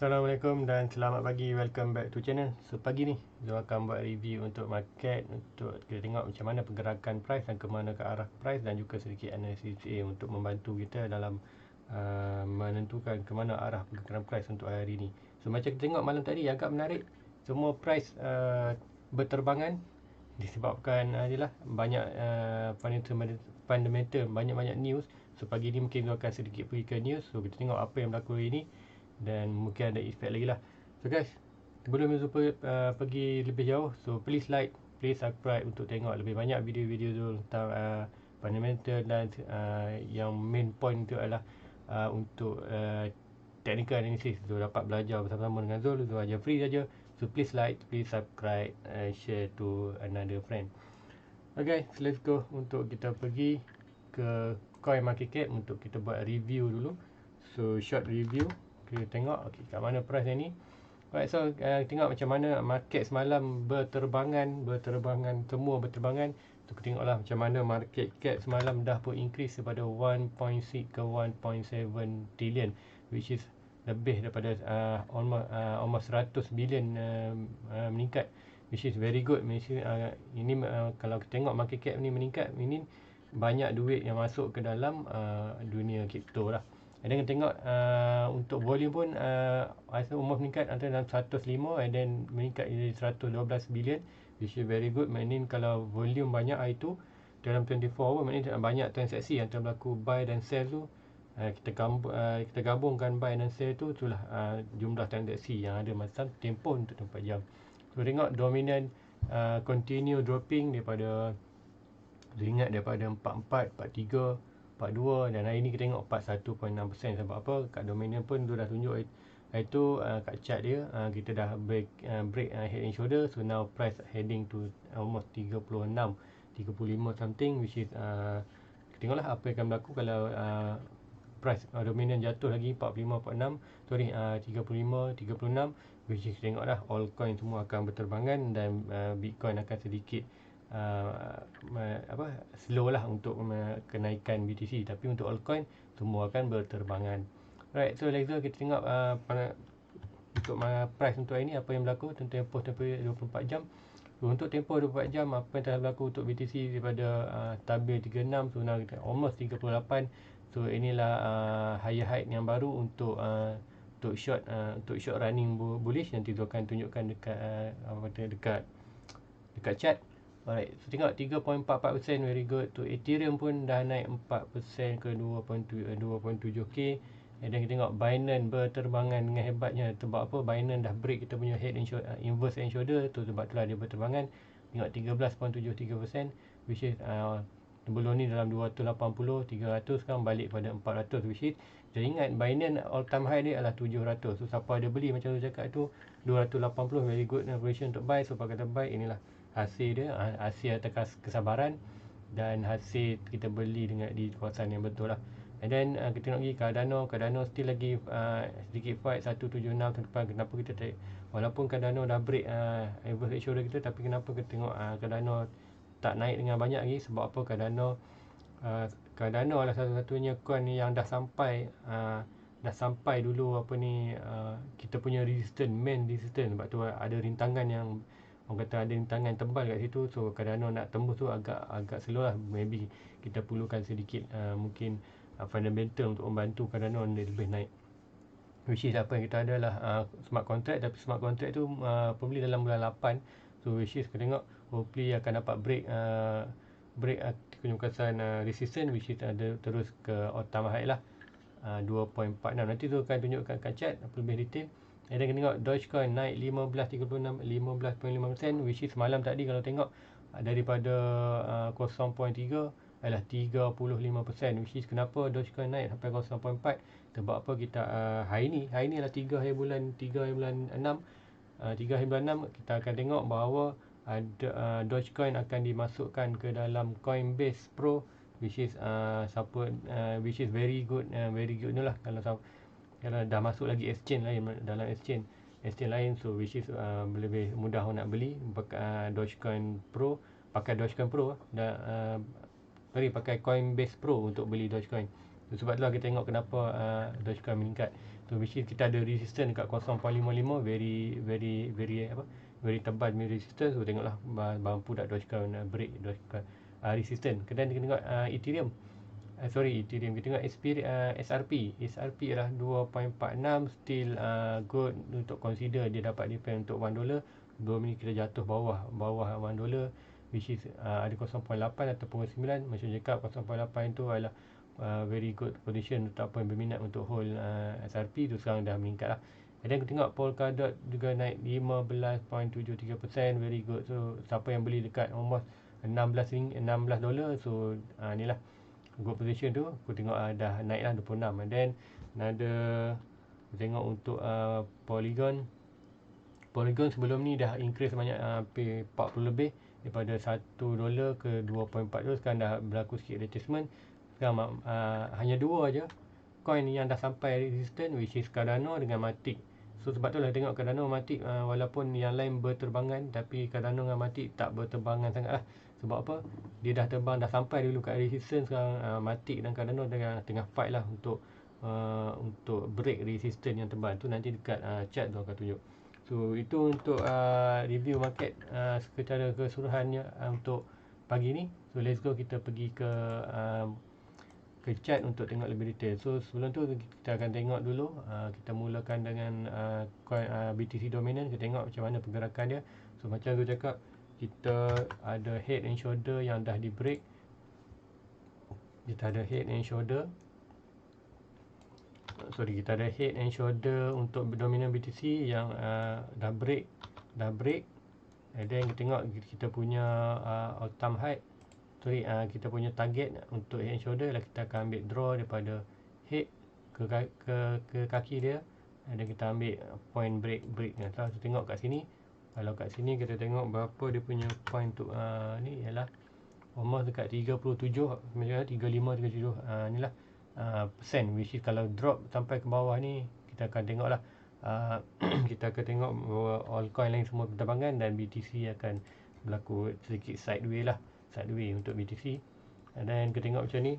Assalamualaikum dan selamat pagi, welcome back to channel. So pagi ni Zul akan buat review untuk market, untuk kita tengok macam mana pergerakan price dan ke mana ke arah price, dan juga sedikit analisis untuk membantu kita dalam menentukan ke mana arah pergerakan price untuk hari ni. So macam kita tengok malam tadi agak menarik, semua price berterbangan disebabkan adalah banyak fundamental, banyak news. So pagi ni mungkin Zul akan sedikit pergi ke news. So kita tengok apa yang berlaku hari ni dan mungkin ada effect lagi lah. So guys, sebelum Zul pergi lebih jauh, so please like, please subscribe untuk tengok lebih banyak video-video Zul tentang fundamental dan yang main point tu adalah untuk technical analysis. Zul dapat belajar bersama-sama dengan Zul ajar free saja. So please like, please subscribe, share to another friend. Okay, so let's go untuk kita pergi ke coin market cap untuk kita buat review dulu. So short review, kita tengok okay, kat mana price ni. Alright, so tengok macam mana market semalam berterbangan, semua berterbangan. So kita tengoklah macam mana market cap semalam dah pun increase daripada 1.6 ke 1.7 trillion, which is lebih daripada almost 100 billion meningkat, which is very good. Ini kalau kita tengok market cap ni meningkat, ini banyak duit yang masuk ke dalam dunia kripto lah. Dan kita tengok untuk volume pun almost meningkat antara dalam 105 and then meningkat jadi 112 billion, which is very good. Maknanya kalau volume banyak itu dalam 24 hour, maknanya banyak transaksi yang berlaku buy dan sell tu. Kita gabungkan buy dan sell tu, itulah jumlah transaksi yang ada masa tempoh untuk 24 jam. So tengok dominant continue dropping daripada, ingat daripada 44, 43, 42, dan hari ni kita tengok 41.6%. Sebab apa? Kat dominant pun tu dah tunjuk itu kat chart dia kita dah break head and shoulder. So now price heading to almost 36, 35 something, which is kita tengoklah apa yang akan berlaku kalau price dominant jatuh lagi 45, 46, 35, 36, which is tengoklah all coin semua akan berterbangan dan Bitcoin akan sedikit slow lah untuk kenaikan BTC, tapi untuk altcoin semua akan berterbangan. Alright, so let's go kita tengok untuk price untuk hari ni apa yang berlaku tempoh 24 jam. So, untuk tempoh 24 jam apa yang telah berlaku untuk BTC daripada stabil 36, so now kita almost 38. So inilah higher height yang baru untuk short running bullish. Nanti tu akan tunjukkan dekat chart. Alright, so tengok 3.44%, very good. Tu Ethereum pun dah naik 4% ke 2.7k. Dan kita tengok Binance berterbangan dengan hebatnya. Sebab apa? Binance dah break kita punya head and shoulder, inverse and shoulder tu, sebab itulah dia berterbangan. Tengok 13.73%, which is sebelum ni dalam 280, 300, sekarang balik pada 400, which is jangan ingat Binance all time high dia adalah 700. So siapa ada beli macam tu cakap tu 280, very good position untuk buy. So pakai kata buy, inilah hasil dia, hasil atas kesabaran dan hasil kita beli dengan di kawasan yang betul lah. And then kita tengok lagi Cardano still lagi sedikit fight 176 depan. Kenapa kita walaupun Cardano dah break average shoulder kita, tapi kenapa kita tengok Cardano tak naik dengan banyak lagi? Sebab apa? Cardano adalah satu-satunya coin yang dah sampai dulu kita punya main resistance. Sebab tu ada rintangan yang orang kata ada rintangan tebal kat situ. So Cardano nak tembus tu agak slow lah. Maybe kita perlukan sedikit mungkin fundamental untuk membantu Cardano lebih naik, which is apa yang kita ada lah smart contract. Tapi smart contract tu probably dalam bulan 8. So which is kita tengok hopefully akan dapat break kawasan resistance, which is ada terus ke all time high lah 2.46. Nanti tu akan tunjukkan kat chart lebih detail. Dan kita tengok Dogecoin naik 15.5%, which is malam tadi kalau tengok daripada 0.3 adalah 35%, which is kenapa Dogecoin naik sampai 0.4. Sebab apa? Kita hari ni adalah 3 hari bulan 6, kita akan tengok bahawa ada Dogecoin akan dimasukkan ke dalam Coinbase Pro, which is which is very good ni lah. Kalau dah masuk lagi exchange lain, dalam exchange lain, so which is lebih mudah nak beli pakai Dogecoin Pro, pakai Coinbase Pro untuk beli Dogecoin. So, sebab itulah kita tengok kenapa Dogecoin meningkat. So which is kita ada resistance dekat 0.55, very tebal punya resistance. So tengoklah mampu tak teruskan break, teruskan resistance. Kemudian kita tengok Ethereum. Ethereum kita tengok SRP adalah 2.46, still good untuk consider dia dapat defend untuk $1. Sebelum ni kita jatuh bawah $1, which is ada 0.8 ataupun 9. Macam cakap 0.8 tu adalah very good position untuk apa yang berminat untuk hold SRP tu. Sekarang dah meningkat lah. Dan kita tengok Polkadot juga naik 15.73%, very good. So siapa yang beli dekat almost $16, so ni lah good position tu. Aku tengok dah naik lah 26. And then ada tengok untuk Polygon sebelum ni dah increase banyak, hampir 40 lebih, daripada $1 ke 2.4. Sekarang dah berlaku sikit retracement. Sekarang hanya dua aja coin yang dah sampai resistance, which is Cardano dengan Matic. So sebab tu lah tengok Cardano, Matic walaupun yang lain berterbangan, tapi Cardano dengan Matic tak berterbangan sangat lah. Sebab apa? Dia dah terbang, dah sampai dulu kat resistance. Sekarang Matic dan Cardano tengah fight lah untuk break resistance yang tebal tu. Nanti dekat chart tu akan tunjuk. So itu untuk review market secara keseluruhannya untuk pagi ni. So let's go, kita pergi ke chart untuk tengok lebih detail. So sebelum tu kita akan tengok dulu, kita mulakan dengan coin BTC dominant. Kita tengok macam mana pergerakan dia. So macam aku cakap, kita ada head and shoulder yang dah di break. Kita ada head and shoulder untuk dominant BTC yang dah break. And then kita tengok kita punya all time high. Kita punya target untuk head and shoulder lah, kita akan ambil draw daripada head ke kaki dia, dan kita ambil point break ni. So tengok kat sini, kalau kat sini kita tengok berapa dia punya point untuk ni ialah almost dekat 37, macam 35-37 ni lah persen, which is kalau drop sampai ke bawah ni, kita akan tengok lah kita akan tengok all coin lain semua berterbangan, dan BTC akan berlaku sedikit sideways untuk BTC. Dan kita tengok macam ni,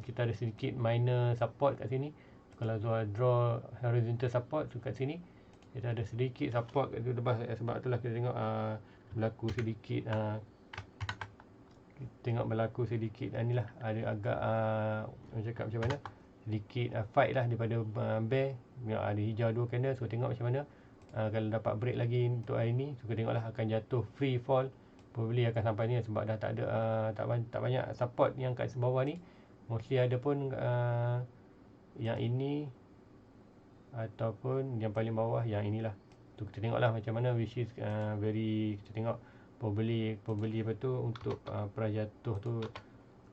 kita ada sedikit minor support kat sini. Kalau draw horizontal support tu kat sini, kita ada sedikit support kat situ lepas. Sebab itulah kita tengok berlaku sedikit ni lah, ada agak cakap macam mana, sedikit fight lah daripada bear. Ada hijau 2 candle. So tengok macam mana kalau dapat break lagi untuk hari ni. So kita tengoklah akan jatuh free fall, probably akan sampai ni, sebab dah tak ada tak banyak support yang kat bawah ni. Mostly ada pun yang ini ataupun yang paling bawah yang inilah. Tu kita tengoklah macam mana, which is kita tengok probably apa tu untuk price jatuh tu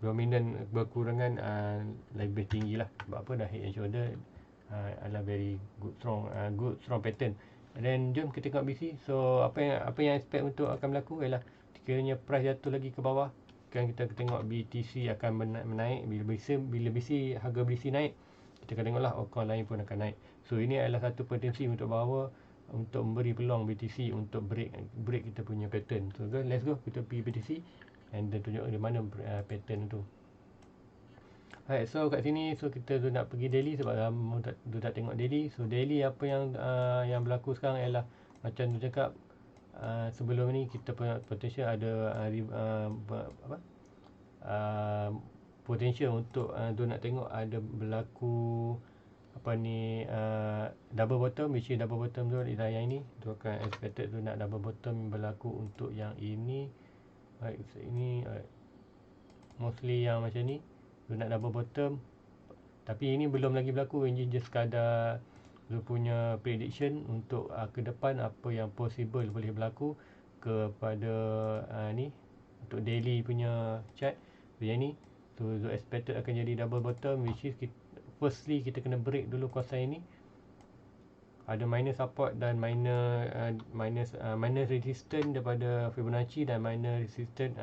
dominant berkurangan lebih tinggi lah. Sebab apa? Dah head and shoulder adalah very good strong pattern. And then jom kita tengok BC. So apa yang expect untuk akan berlaku ialah sekiranya price jatuh lagi ke bawah, kan kita tengok BTC akan menaik. Bila BC harga BC naik, kita akan tengoklah coin lain pun akan naik. So ini adalah satu potensi untuk bahawa untuk memberi peluang BTC untuk break kita punya pattern. So let's go, kita pergi BTC and then tunjuk di mana pattern tu. Alright, so kat sini, so kita tu nak pergi daily sebab tak tengok daily. So daily apa yang berlaku sekarang ialah macam tu cakap, sebelum ni kita potential ada potential untuk tu nak tengok ada berlaku double bottom, which is double bottom tu ialah yang ini. Tu akan expected tu nak double bottom berlaku untuk yang ini. Right, so ini mostly yang macam ni tu nak double bottom, tapi ini belum lagi berlaku. Ini just sekadar dia punya prediction untuk ke depan apa yang possible boleh berlaku kepada ni untuk daily punya chart. So yang ni tu expected akan jadi double bottom, which is firstly kita kena break dulu kawasan ini. Ada minor support dan minor resistance daripada Fibonacci, dan minor resistance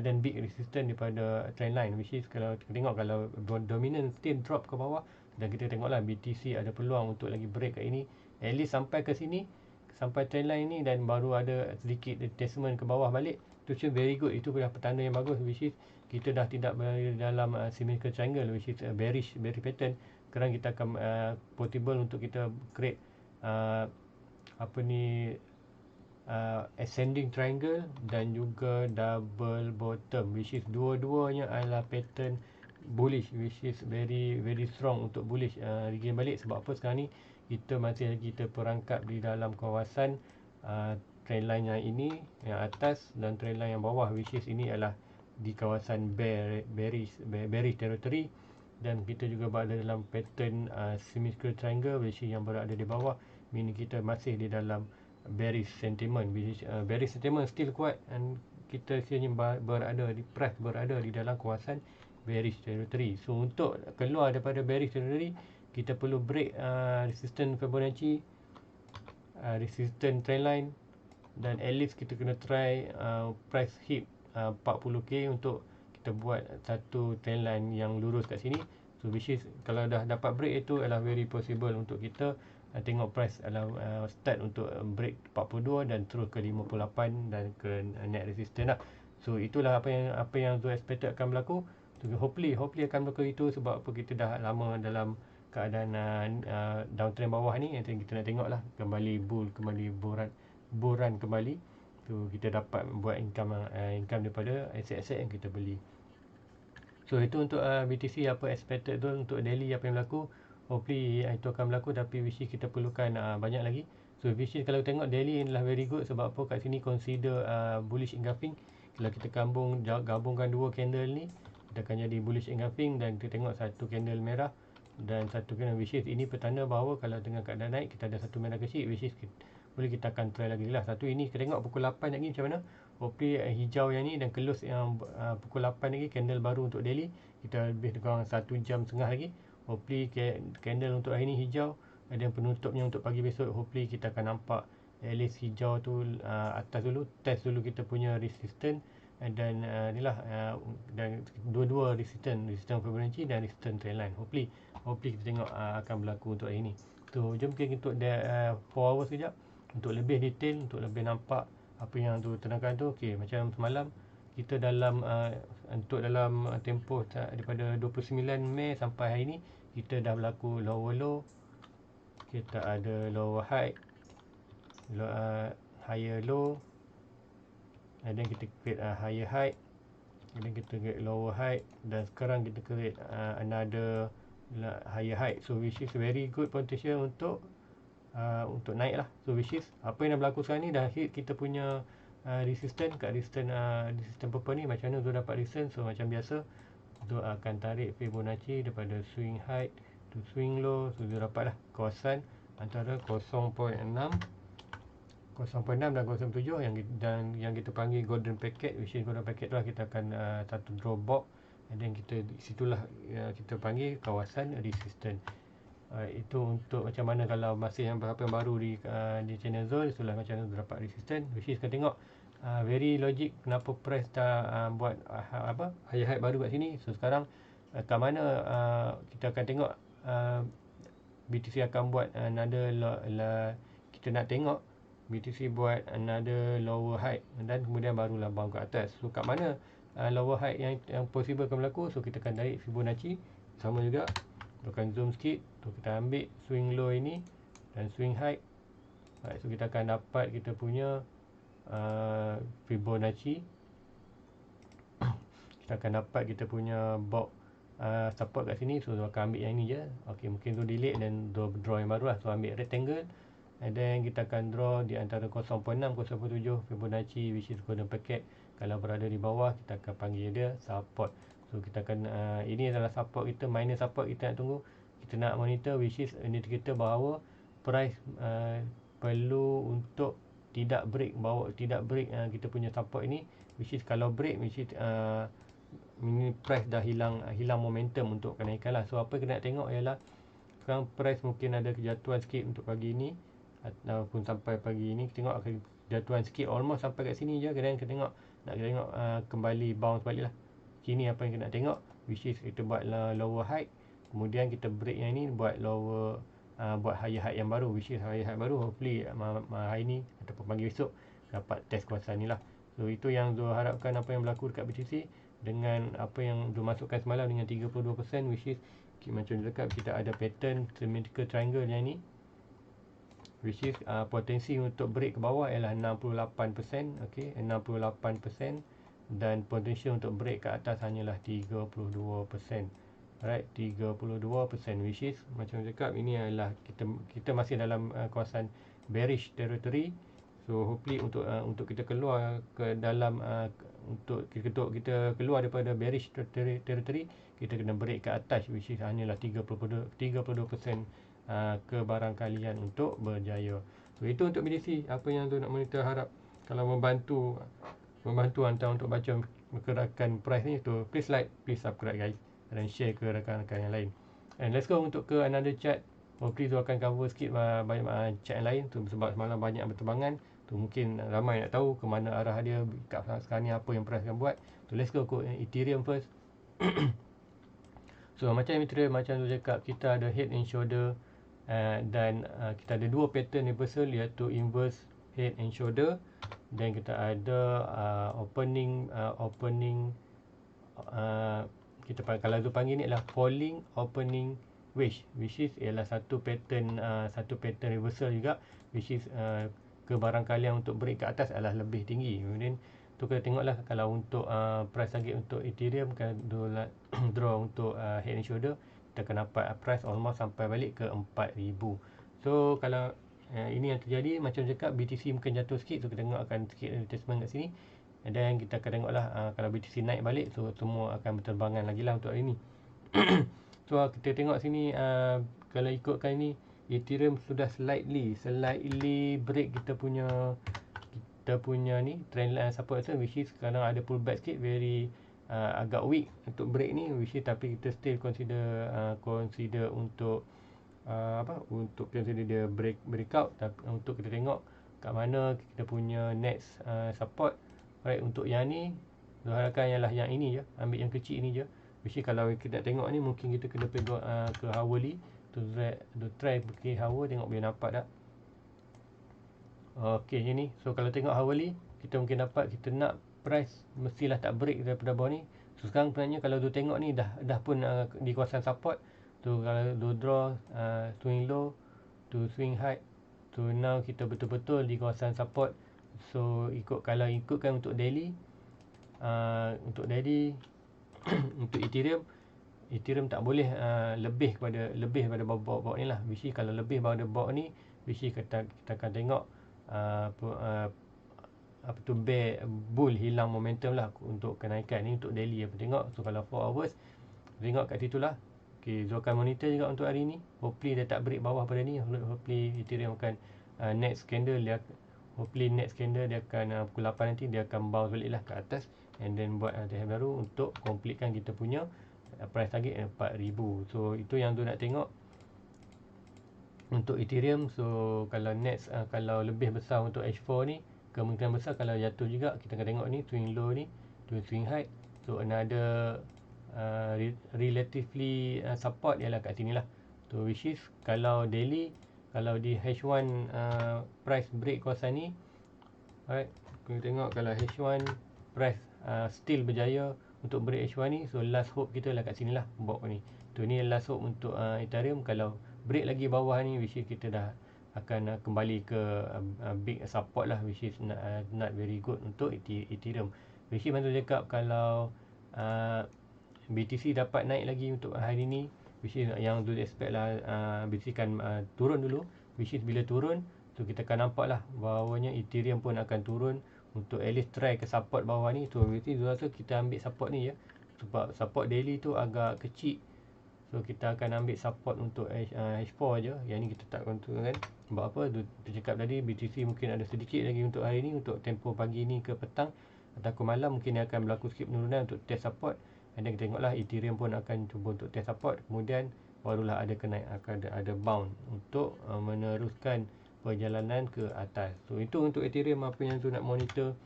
dan big resistance daripada trendline, which is kalau kita tengok kalau dominant still drop ke bawah, dan kita tengoklah BTC ada peluang untuk lagi break kat ini, at least sampai ke sini, sampai trendline ni, dan baru ada sedikit retracement ke bawah balik. Itu very good, itu adalah petanda yang bagus, which is kita dah tidak berada dalam symmetrical triangle, which is bearish pattern. sekarang kita akan portable untuk kita create ascending triangle dan juga double bottom, which is dua-duanya adalah pattern bullish, which is very very strong untuk bullish regain balik. Sebab apa sekarang ni kita masih lagi terperangkap di dalam kawasan trendline yang ini yang atas dan trendline yang bawah, which is ini adalah di kawasan bearish territory, dan kita juga berada dalam pattern symmetrical triangle, which is yang berada di bawah, meaning kita masih di dalam bearish sentiment, which is bearish sentiment still kuat, dan kita sebenarnya berada di dalam kawasan bearish territory. So untuk keluar daripada bearish territory, kita perlu break resistance Fibonacci, resistance trendline, dan at least kita kena try price hit 40k untuk kita buat satu trendline yang lurus kat sini. So which is kalau dah dapat break itu adalah very possible untuk kita tengok price start untuk break 42 dan terus ke 58 dan ke net resistance lah. So itulah apa yang Zul expected akan berlaku. So, hopefully akan berlaku itu. Sebab apa, kita dah lama dalam keadaan downtrend bawah ni. Nanti kita nak tengok lah kembali bull run kembali. So kita dapat buat income daripada aset-aset yang kita beli. So itu untuk BTC apa expected tu. Untuk daily apa yang berlaku, hopefully itu akan berlaku, tapi which is kita perlukan banyak lagi. So which is kalau tengok daily adalah very good. Sebab apa, kat sini consider bullish engulfing. Kalau kita gabungkan dua candle ni, kita akan jadi bullish engulfing. Dan kita tengok satu candle merah dan satu candle, which is ini petanda bahawa kalau tengah keadaan naik kita ada satu merah kecil, which is boleh kita akan try lagi lah. Satu ini kita tengok pukul 8 lagi macam mana. Hopefully hijau yang ni dan close yang pukul 8 lagi, candle baru untuk daily. Kita lebih kurang 1 jam setengah lagi. Hopefully candle untuk hari ni hijau, dan penutupnya untuk pagi besok hopefully kita akan nampak at least hijau tu atas dulu, test dulu kita punya resistance, dan inilah dan dua-dua resistance Fibonacci dan resistance trendline. Hopefully kita tengok akan berlaku untuk hari ni. So jom kita untuk 4 hours sekejap untuk lebih detail, untuk lebih nampak apa yang tu terangkan tu. Okey, macam semalam kita dalam dalam tempoh daripada 29 Mei sampai hari ni, kita dah berlaku lower low, kita ada lower high, higher low, and then kita create higher high, and then kita create lower high, dan sekarang kita create another higher high. So which is very good potential untuk naik lah. So which is apa yang dah berlaku sekarang ni, dah hit kita punya resistance kat resistance purple ni. Macam mana tu dapat resistance? So macam biasa tu akan tarik Fibonacci daripada swing high to swing low. So dia dapat lah kawasan antara 0.6 dan 0.7 yang kita panggil golden packet, which is golden packet tu lah kita akan satu draw box, and then kita situlah kita panggil kawasan resistance. Itu untuk macam mana kalau masih yang baru di channel Zul. Itulah macam mana dapat resistance, which is kita tengok very logic kenapa price dah buat high high baru kat sini. So sekarang kat mana kita akan tengok BTC akan buat another kita nak tengok BTC buat another lower high dan kemudian barulah bounce ke atas. So kat mana lower high yang possible akan berlaku. So kita akan tarik Fibonacci sama juga. Kita akan zoom sikit. So kita ambil swing low ini dan swing high. So kita akan dapat kita punya Fibonacci. Kita akan dapat kita punya box support kat sini. So akan ambil yang ni je. Ok, mungkin tu delete dan draw yang baru lah. So ambil rectangle, and then kita akan draw di antara 0.6 0.7 Fibonacci, which is golden packet. Kalau berada di bawah, kita akan panggil dia support. So kita akan ini adalah support kita, minor support kita nak tunggu. Kita nak monitor, which is indicator bahawa price perlu untuk tidak break kita punya support ini, which is kalau break, which is price dah hilang momentum untuk kenaikan lah. So apa yang kita nak tengok ialah sekarang price mungkin ada kejatuhan sikit untuk pagi ini ataupun sampai pagi ini. Kita tengok akan kejatuhan sikit, almost sampai kat sini je. Kemudian kita tengok kembali bounce balik lah. Sini apa yang kita nak tengok, which is kita buat lower high, kemudian kita break yang ni, buat lower buat higher high yang baru, which is higher high baru. Hopefully hari ni ataupun pagi besok dapat test kawasan ni lah. So itu yang Zul harapkan apa yang berlaku dekat BTC dengan apa yang Zul masukkan semalam dengan 32%, which is macam cakap, kita ada pattern symmetrical triangle yang ni, which is potensi untuk break ke bawah ialah 68%, okey, 68%, dan potensi untuk break ke atas hanyalah 32%. Alright, 32%, which is macam cakap, ini adalah kita masih dalam kawasan bearish territory. So hopefully untuk kita keluar ke dalam untuk kita keluar daripada bearish territory, kita kena break ke atas, which is hanyalah 32% kebarangkalian untuk berjaya. So itu untuk BTC. Apa yang tu nak monitor, harap kalau membantu anda untuk baca pergerakan price ni, tu please like, please subscribe guys, dan share ke rakan-rakan yang lain. And let's go untuk ke another chart. Hopefully tu akan cover sikit banyak chart yang lain tu, sebab semalam banyak berterbangan tu, mungkin ramai nak tahu ke mana arah dia kat sekarang ni, apa yang price akan buat. So let's go ke Ethereum first. So macam Ethereum, macam tu cakap, kita ada head and shoulder, dan kita ada dua pattern reversal, iaitu inverse head and shoulder, dan kita ada opening kita kalau tu panggil ni adalah falling opening wedge, which is ialah satu pattern reversal juga, which is kebarangkalian untuk break ke atas adalah lebih tinggi. Kemudian tu kita tengoklah, kalau untuk price target untuk Ethereum, kalau draw untuk head and shoulder, kita akan dapat price almost sampai balik ke 4000. So kalau ini yang terjadi, macam cakap, BTC mungkin jatuh sikit, so kita tengok akan sikit retracement kat sini, dan kita akan tengoklah kalau BTC naik balik, so semua akan berterbangan lagi lah untuk hari ni. So kita tengok sini, kalau ikutkan ini, Ethereum sudah slightly break kita punya ni trendline support, which is sekarang ada pullback sikit, very agak weak untuk break ni, which is tapi kita still consider untuk untuk consider dia breakout. Tapi untuk kita tengok kat mana kita punya next support. Right, untuk yang ni harapkan ialah yang ini je, ambil yang kecil ni je, which is kalau kita tengok ni, mungkin kita kena pegang ke hourly to try pergi hour, tengok boleh nampak tak. Okey, ini. So kalau tengok hourly, kita mungkin dapat, kita nak price mestilah tak break daripada bawah ni. So sekarang sebenarnya kalau tu tengok ni dah pun di kawasan support tu. Kalau tu draw swing low to swing high, so now kita betul-betul di kawasan support. So kalau ikutkan untuk daily, untuk untuk Ethereum tak boleh lebih pada bawah ni lah. Which is kalau lebih pada bawah ni, which is kita akan tengok bull hilang momentum lah untuk kenaikan ni untuk daily apa tengok. So kalau 4 hours, tengok kat situ lah. Okay, so akan monitor juga untuk hari ni. Hopefully dia tak break bawah pada ni. Hopefully Ethereum akan next candle dia akan pukul 8 nanti, dia akan bounce balik lah ke atas, and then buat target baru untuk completekan kita punya price target 4000. So itu yang tu nak tengok untuk Ethereum. So kalau next kalau lebih besar untuk H4 ni, kemungkinan besar kalau jatuh juga, kita akan tengok ni swing low ni to swing high. So another relatively support ialah kat sini lah. So which is kalau daily, kalau di H1 price break kawasan ni, alright, kita tengok kalau H1 price still berjaya untuk break H1 ni, so last hope kita lah kat sini lah, bawah ni. Tu ni last hope untuk Ethereum. Kalau break lagi bawah ni, which is kita dah akan kembali ke big support lah, which is not very good untuk Ethereum. Which is bantu cakap, kalau BTC dapat naik lagi untuk hari ni, which is yang tu expect lah, BTC kan turun dulu, which is bila turun, so kita akan nampak lah bahawanya Ethereum pun akan turun untuk at least try ke support bawah ni. So which is rasa kita ambil support ni je, sebab support daily tu agak kecil. So kita akan ambil support untuk H4 je. Yang ni kita tak control kan. Sebab apa? Tu cakap tadi, BTC mungkin ada sedikit lagi untuk hari ni, untuk tempoh pagi ni ke petang atau ke malam, mungkin dia akan berlaku sikit penurunan untuk test support. And then kita tengoklah Ethereum pun akan cuba untuk test support, kemudian barulah akan ada bounce untuk meneruskan perjalanan ke atas. So itu untuk Ethereum, apa yang tu nak monitor.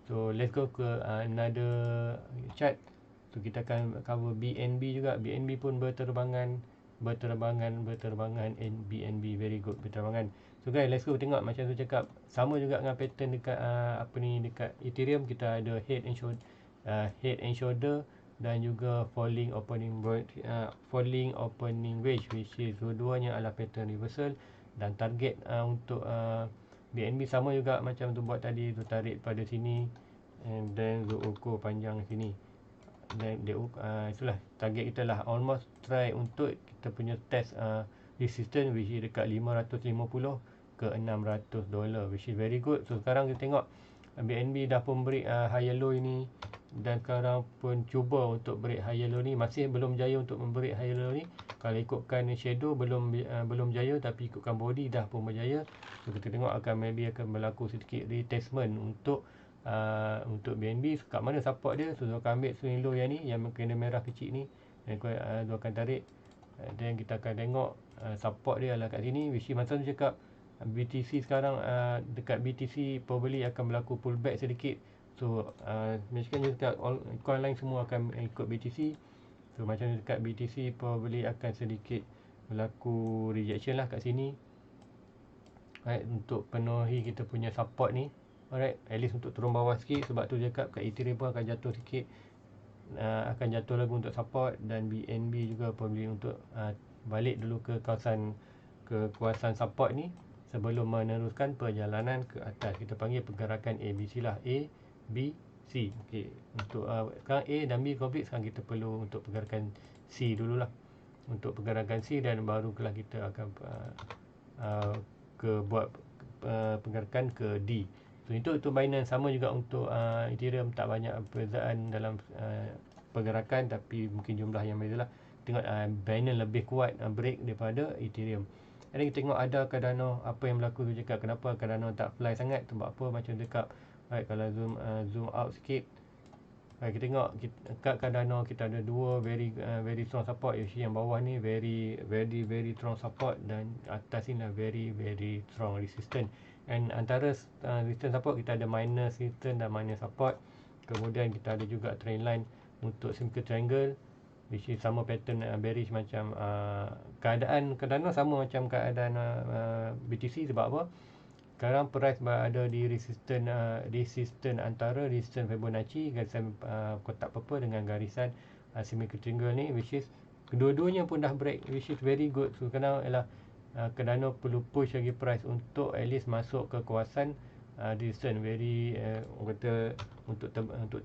So let's go ke another chart. So kita akan cover BNB juga. BNB pun berterbangan, and BNB very good berterbangan. So guys, let's go tengok macam tu cakap. Sama juga dengan pattern dekat dekat Ethereum, kita ada head and shoulder, dan juga falling opening wedge, which is dua-duanya adalah pattern reversal. Dan target untuk BNB sama juga macam tu buat tadi, tu tarik pada sini and then tu ukur panjang sini. Dan dia itulah target kita lah, almost try untuk kita punya test resistance, which is dekat 550 ke $600, which is very good. So sekarang kita tengok BNB dah pun break higher low ini, dan sekarang pun cuba untuk break higher low ni, masih belum jaya untuk membreak higher low ni. Kalau ikutkan shadow belum jaya, tapi ikutkan body dah pun berjaya. So kita tengok maybe akan berlaku sedikit retestment untuk BNB. Kat mana support dia, so akan ambil swing low yang ni, yang kena merah kecil ni, dan dia akan tarik. Dan kita akan tengok support dia adalah kat sini, which is macam tu cakap, BTC sekarang dekat BTC probably akan berlaku pullback sedikit. So macam dekat coin lain semua akan ikut BTC. So macam dekat BTC probably akan sedikit berlaku rejection lah kat sini. Alright, untuk penuhi kita punya support ni. Alright, at least untuk turun bawah sikit. Sebab tu cakap kat Ethereum pun akan jatuh sikit, akan jatuh lagi untuk support. Dan BNB juga probably untuk balik dulu ke kawasan support ni sebelum meneruskan perjalanan ke atas. Kita panggil pergerakan ABC lah, A, B, C. Okey, untuk sekarang A dan B complete. Sekarang kita perlu untuk pergerakan C dululah. Untuk pergerakan C, dan barulah kita akan buat pergerakan ke D. So itu Binance. Sama juga untuk Ethereum, tak banyak perbezaan dalam pergerakan, tapi mungkin jumlah yang beza lah. Tengok Binance lebih kuat break daripada Ethereum. Jadi kita tengok ada Cardano, apa yang berlaku tu cakap, kenapa Cardano tak fly sangat, sebab apa, macam cakap. Right, kalau zoom out sikit, right, kita tengok kat Cardano kita ada dua very strong support. Yang bawah ni very strong support, dan atas ni lah very strong resistance. And antara resistance support kita ada minor resistance dan minor support. Kemudian kita ada juga trend line untuk symmetrical triangle, which is sama pattern bearish macam keadaan Cardano, sama macam keadaan BTC. Sebab apa, sekarang price berada di resistance antara resistance Fibonacci, garisan kotak purple dengan garisan symmetrical triangle ni, which is kedua-duanya pun dah break, which is very good. So sekarang ialah Cardano perlu push lagi price untuk at least masuk ke kawasan resistance very kata untuk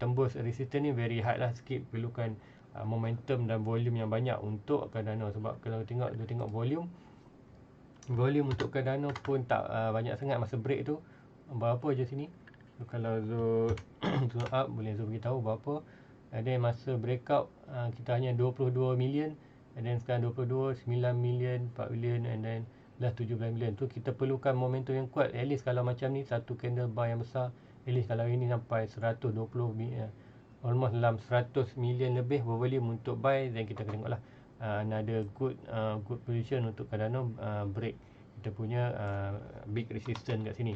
tembus resistance ni very hard lah sikit. Perlukan momentum dan volume yang banyak untuk Cardano. Sebab kalau tengok volume untuk Cardano pun tak banyak sangat masa break tu. Berapa je sini. So, kalau zoom up boleh zoom beritahu berapa. Dan masa breakout kita hanya 22 million, and then sekarang 22, 9 million, 4 million, and then dah 17 million. Tu kita perlukan momentum yang kuat. At least kalau macam ni, satu candle bar yang besar, at least kalau ini sampai 120 million, almost dalam 100 million lebih volume untuk buy, dan kita akan tengoklah another good position untuk Cardano break kita punya big resistance kat sini.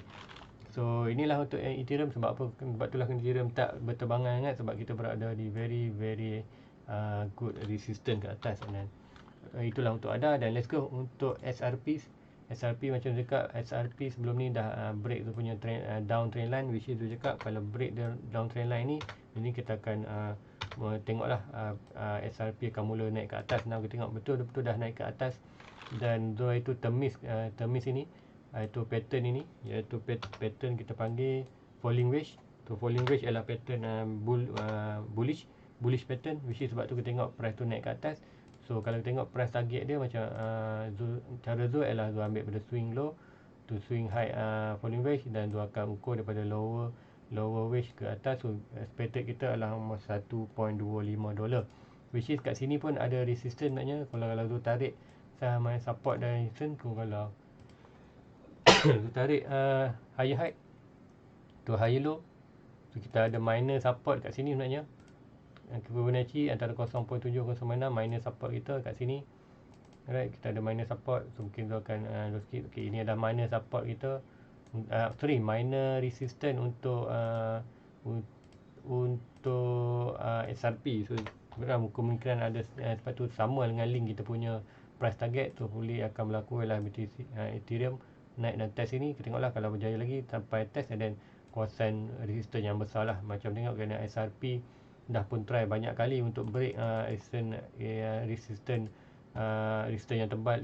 So inilah untuk Ethereum. Sebab apa, sebab itulah Ethereum tak berterbangan sangat, sebab kita berada di very good resistance kat atas. Dan itulah untuk ADA. Dan let's go untuk SRP macam cakap, SRP sebelum ni dah break tu punya down trend line, which is tu cakap kalau break the down trend line ni, ini kita akan tengoklah SRP akan mula naik ke atas. Now kita tengok betul-betul dah naik ke atas, dan itu termiss ini, iaitu pattern ini, iaitu pattern kita panggil falling wedge. So falling wedge ialah pattern bullish pattern, which is sebab tu kita tengok price tu naik ke atas. So kalau kita tengok price target dia macam cara Zul ialah Zul ambil pada swing low to swing high falling wedge, dan Zul akan ukur daripada lower wedge ke atas. So expected kita adalah $1.25, which is kat sini pun ada resistance maknanya. Kalau Zul tarik sama support dan resistance, kalau Zul tarik higher high to higher low, so kita ada minor support kat sini sebenarnya. Fibonacci antara 0.706 minor support kita kat sini. Alright, kita ada minor support. So mungkin tu akan sikit. Okay, ini ada minor support kita. Minor resistance untuk SRP. So kemungkinan ada sebab tu sama dengan link kita punya price target. So boleh akan berlaku ialah BTC Ethereum naik dan test ini. Kita tengoklah kalau berjaya lagi sampai test, dan then kawasan resistance yang besar lah. Macam tengok kena SRP dah pun try banyak kali untuk break resistance yang tebal,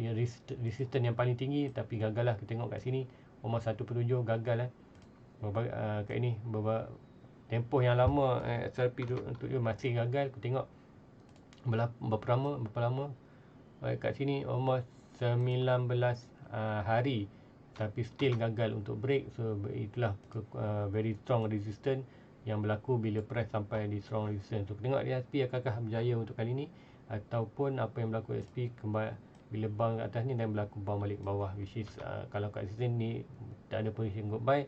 resistance yang paling tinggi, tapi gagal lah. Kita tengok kat sini almost 1.7 gagal kat ini tempoh yang lama XRP tu untuk dia masih gagal. Kita tengok berapa lama kat sini almost 19 hari tapi still gagal untuk break. So itulah very strong resistance yang berlaku bila price sampai di strong resistance. So tengok DSP apakah berjaya untuk kali ni, ataupun apa yang berlaku SP kembali bila bounce kat atas ni dan berlaku bounce balik ke bawah, which is kalau kat resistance ni tak ada position untuk buy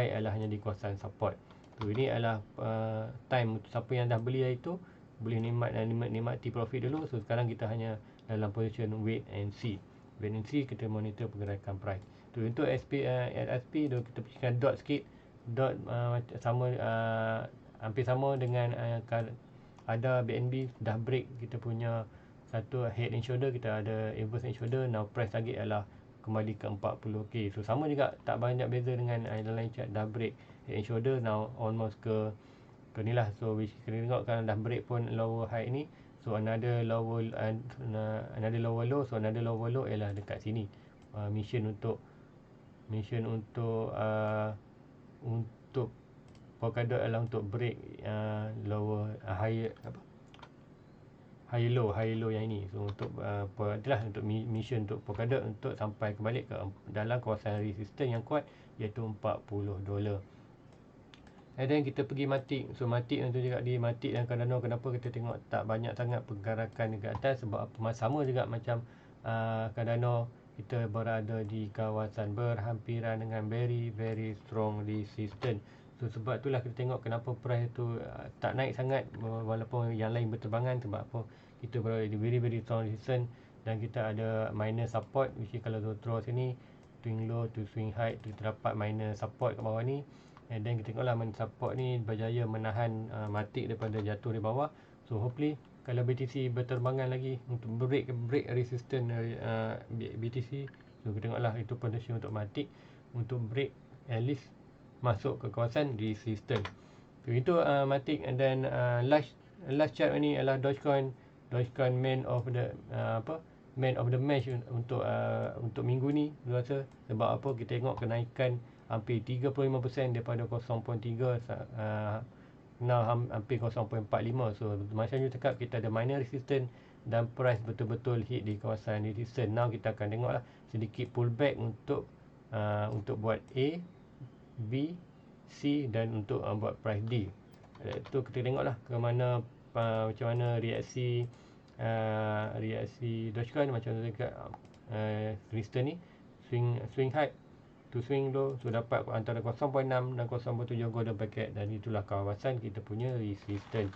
adalah hanya di kawasan support. So ini adalah time untuk siapa yang dah beli hari tu boleh nikmati profit dulu. So sekarang kita hanya dalam position wait and see. Kita monitor pergerakan price. Tu untuk SP kita percikan dot sikit. Dot sama hampir sama dengan ada BNB dah break kita punya satu head and shoulder, kita ada inverse and shoulder. Now price target adalah kembali ke 40k. So sama juga, tak banyak beza dengan lain chart. Dah break head and shoulder, now almost ke ni lah. So which kita tengok kan dah break pun lower high ni. So another lower low. So another lower low ialah dekat sini. Mission untuk Polkadot adalah untuk break lower high low yang ini. So untuk itulah untuk mission untuk Polkadot untuk sampai kembali ke dalam kawasan resistance yang kuat, iaitu $40. And then kita pergi Matic. So Matic tu juga di Matic dan Cardano, kenapa kita tengok tak banyak sangat pergerakan dekat atas? Sebab apa? Sama juga macam Cardano, kita berada di kawasan berhampiran dengan very strong resistance. So sebab itulah kita tengok kenapa price tu tak naik sangat walaupun yang lain berterbangan. Sebab apa? Kita berada di very strong resistance dan kita ada minor support, which is kalau draw sini swing low to swing high, kita dapat minor support kat bawah ni. And then kita tengoklah minor support ni berjaya menahan Matic daripada jatuh di bawah. So hopefully kalau BTC berterbangan lagi untuk break resistance BTC, so kita tengoklah itu potensi untuk Matic untuk break at least masuk ke kawasan resistance. So itu Matic. And then last chart ni adalah Dogecoin main of the match untuk minggu ni rasa. Sebab apa? Kita tengok kenaikan hampir 35% daripada 0.3 hampir 0.45. So macam you cakap, kita ada minor resistance dan price betul-betul hit di kawasan resistance. Now kita akan tengoklah sedikit pullback untuk buat A, B, C dan untuk buat price D. Itu kita tengoklah ke mana macam mana reaksi Dogecoin, macam mana dekat resistance ni, swing high to swing low. So dapat antara 0.6 dan 0.7 golden bracket, dan itulah kawasan kita punya resistance.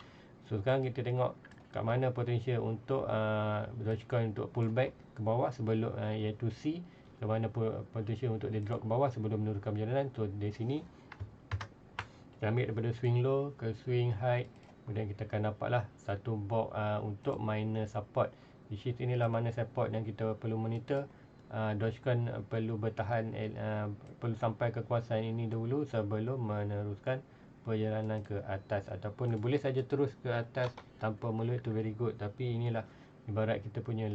So sekarang kita tengok kat mana potensial untuk Dogecoin untuk pullback ke bawah sebelum iaitu C, ke mana potensial untuk dia drop ke bawah sebelum meneruskan perjalanan. So dari sini kita ambil daripada swing low ke swing high, kemudian kita akan dapatlah satu box untuk minor support, which is inilah minor support yang kita perlu monitor. Dogecoin perlu bertahan, perlu sampai ke kawasan ini dulu sebelum meneruskan perjalanan ke atas, ataupun boleh saja terus ke atas tanpa mula, itu very good. Tapi inilah ibarat kita punya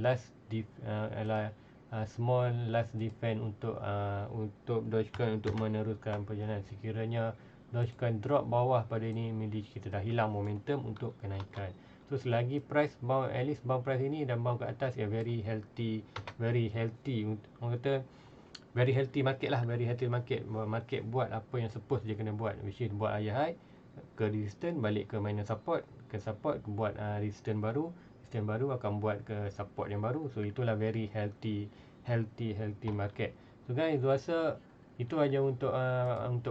small last defense untuk Dogecoin untuk meneruskan perjalanan. Sekiranya Dogecoin drop bawah pada ini, kita dah hilang momentum untuk kenaikan. So selagi price bounce, at least bounce price ini dan bounce ke atas, very healthy. Orang kata very healthy market lah, market buat apa yang suppose dia kena buat, which is buat higher high ke resistance, balik ke minor support, ke buat resistance baru akan buat ke support yang baru. So itulah very healthy market. So guys, rasa itu aja untuk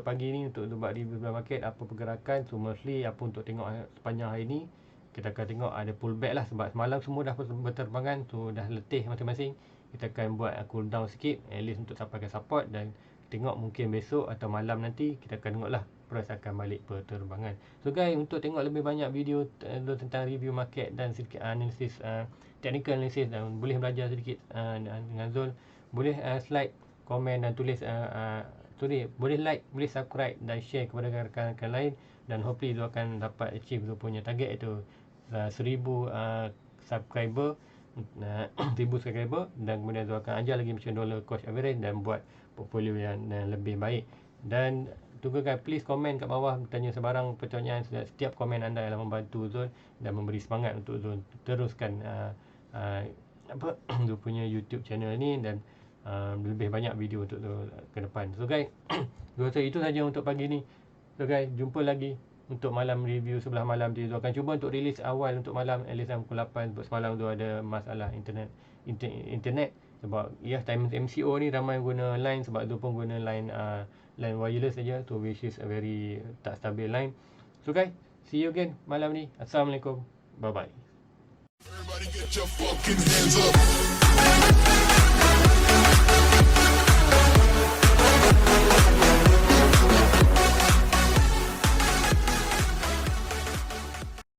pagi ni, untuk buat review market, apa pergerakan. So mostly apa untuk tengok sepanjang hari ni, kita akan tengok ada pullback lah, sebab semalam semua dah berterbangan, so dah letih masing-masing. Kita akan buat cool down sikit, at least untuk sampai ke support, dan tengok mungkin besok atau malam nanti kita akan tengok lah price akan balik berterbangan. So guys, untuk tengok lebih banyak video tentang review market dan sedikit analisis, technical analysis, dan boleh belajar sedikit dengan Zul, boleh slide, komen dan tulis Sorry, boleh like, boleh subscribe dan share kepada rakan-rakan lain, dan hopefully Zul akan dapat achieve Zul punya target, iaitu 1000 subscriber, 1000 subscriber, dan kemudian Zul akan ajar lagi macam dollar cost average dan buat portfolio yang lebih baik. Dan tunggu guys, please komen kat bawah, tanya sebarang pertanyaan. Setiap komen anda adalah membantu Zul dan memberi semangat untuk Zul teruskan Zul punya YouTube channel ni, dan lebih banyak video untuk Zul ke depan. So guys, Zul rasa itu saja untuk pagi ni. So guys, jumpa lagi untuk malam review sebelah malam tu. Zul akan cuba untuk release awal untuk malam, at least pukul 8. Sebab semalam tu ada masalah internet sebab ya, time MCO ni ramai guna line, sebab tu pun guna line wireless saja, so which is a very tak stabil line. So guys, see you again malam ni. Assalamualaikum, bye bye. Everybody get your fucking hands up.